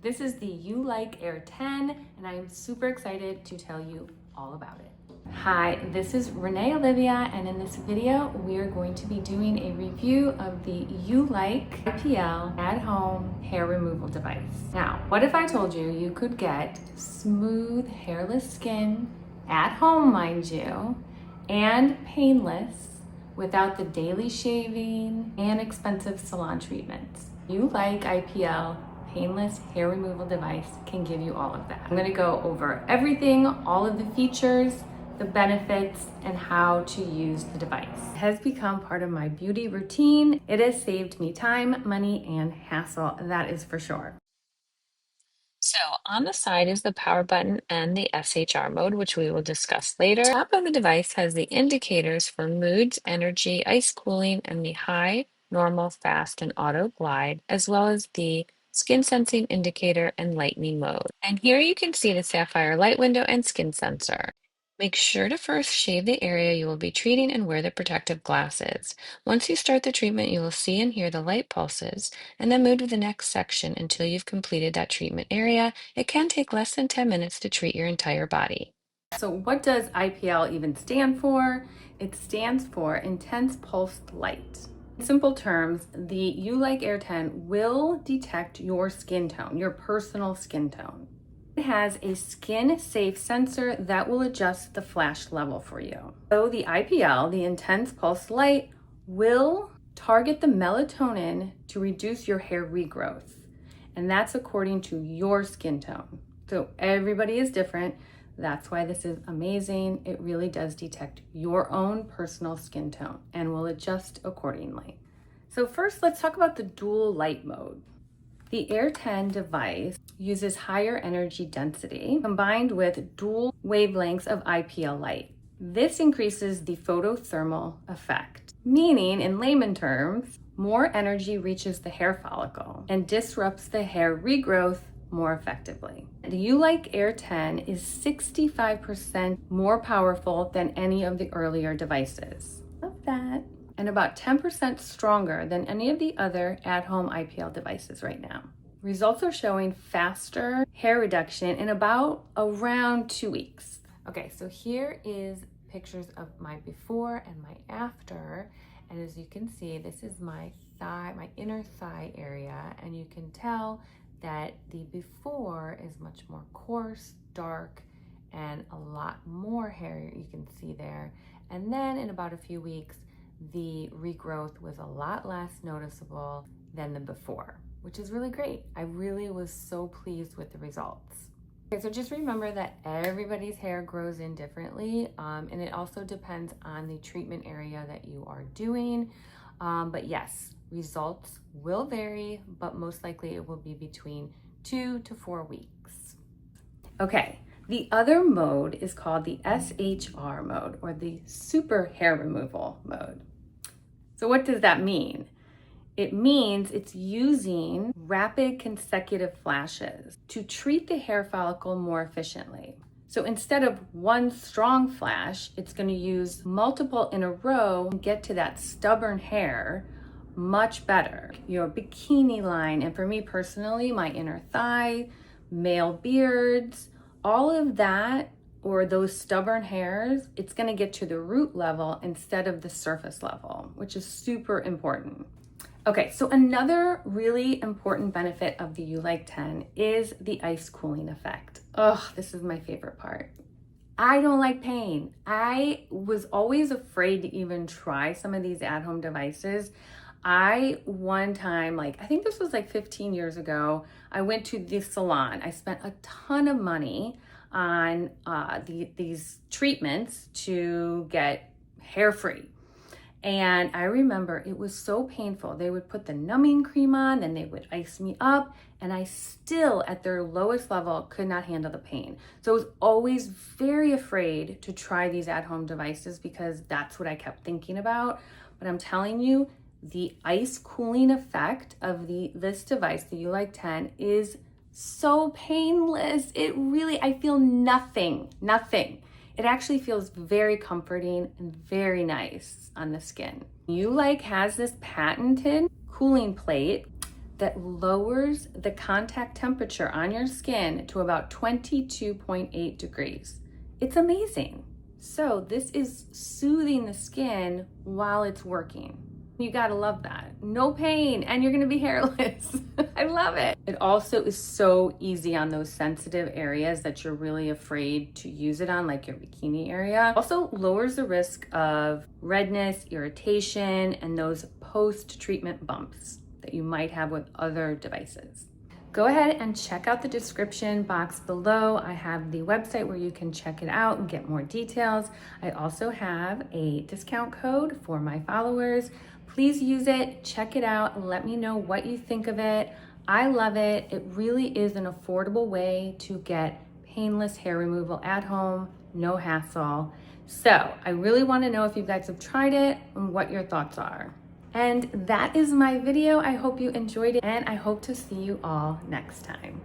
This is the Ulike Air 10, and I am super excited to tell you all about it. Hi, this is Renee Olivia, and in this video, we are going to be doing a review of the Ulike IPL at-home hair removal device. Now, what if I told you you could get smooth, hairless skin at home, mind you, and painless without the daily shaving and expensive salon treatments? Ulike IPL painless hair removal device can give you all of that. I'm going to go over everything, all of the features, the benefits, and how to use the device. It has become part of my beauty routine. It has saved me time, money, and hassle, that is for sure. So on the side is the power button and the SHR mode, which we will discuss later. The top of the device has the indicators for moods, energy, ice cooling, and the high, normal, fast, and auto glide, as well as the skin sensing indicator and lightning mode. And here you can see the sapphire light window and skin sensor. Make sure to first shave the area you will be treating and wear the protective glasses. Once you start the treatment, you will see and hear the light pulses, and then move to the next section until you've completed that treatment area. It can take less than 10 minutes to treat your entire body. So what does IPL even stand for? It stands for Intense Pulsed Light. In simple terms, the Ulike Air 10 will detect your skin tone, your personal skin tone. It has a skin-safe sensor that will adjust the flash level for you. So the IPL, the Intense Pulsed Light, will target the melatonin to reduce your hair regrowth. And that's according to your skin tone. So everybody is different. That's why this is amazing. It really does detect your own personal skin tone and will adjust accordingly. So first, let's talk about the dual light mode. The Air 10 device uses higher energy density combined with dual wavelengths of IPL light. This increases the photothermal effect, meaning in layman terms, more energy reaches the hair follicle and disrupts the hair regrowth more effectively. The Ulike Air 10 is 65% more powerful than any of the earlier devices. Love that. And about 10% stronger than any of the other at-home IPL devices right now. Results are showing faster hair reduction in around 2 weeks. Okay, so here is pictures of my before and my after. And as you can see, this is my thigh, my inner thigh area. And you can tell that the before is much more coarse, dark, and a lot more hair you can see there. And then in about a few weeks, the regrowth was a lot less noticeable than the before, which is really great. I really was so pleased with the results. Okay, so just remember that everybody's hair grows in differently, and it also depends on the treatment area that you are doing. But yes, results will vary, but most likely it will be between 2 to 4 weeks. Okay, the other mode is called the SHR mode, or the super hair removal mode. So what does that mean? It means it's using rapid consecutive flashes to treat the hair follicle more efficiently. So instead of one strong flash, it's going to use multiple in a row and get to that stubborn hair much better. Your bikini line, and for me personally, my inner thigh, male beards, all of that, or those stubborn hairs, it's going to get to the root level instead of the surface level, which is super important. Okay, so another really important benefit of the Ulike 10 is the ice cooling effect. Ugh, this is my favorite part. I don't like pain. I was always afraid to even try some of these at-home devices. One time, I think this was 15 years ago, I went to the salon. I spent a ton of money on these treatments to get hair free. And I remember it was so painful. They would put the numbing cream on, then they would ice me up, and I still, at their lowest level, could not handle the pain. So I was always very afraid to try these at-home devices because that's what I kept thinking about. But I'm telling you, the ice cooling effect of this device, the Ulike 10, is so painless. I feel nothing. It actually feels very comforting and very nice on the skin. Ulike has this patented cooling plate that lowers the contact temperature on your skin to about 22.8 degrees. It's amazing. So this is soothing the skin while it's working. You gotta love that. No pain, and you're gonna be hairless. I love it. It also is so easy on those sensitive areas that you're really afraid to use it on, like your bikini area. Also lowers the risk of redness, irritation, and those post-treatment bumps that you might have with other devices. Go ahead and check out the description box below. I have the website where you can check it out and get more details. I also have a discount code for my followers. Please use it, check it out, and let me know what you think of it. I love it. It really is an affordable way to get painless hair removal at home, no hassle. So I really want to know if you guys have tried it and what your thoughts are. And that is my video. I hope you enjoyed it, and I hope to see you all next time.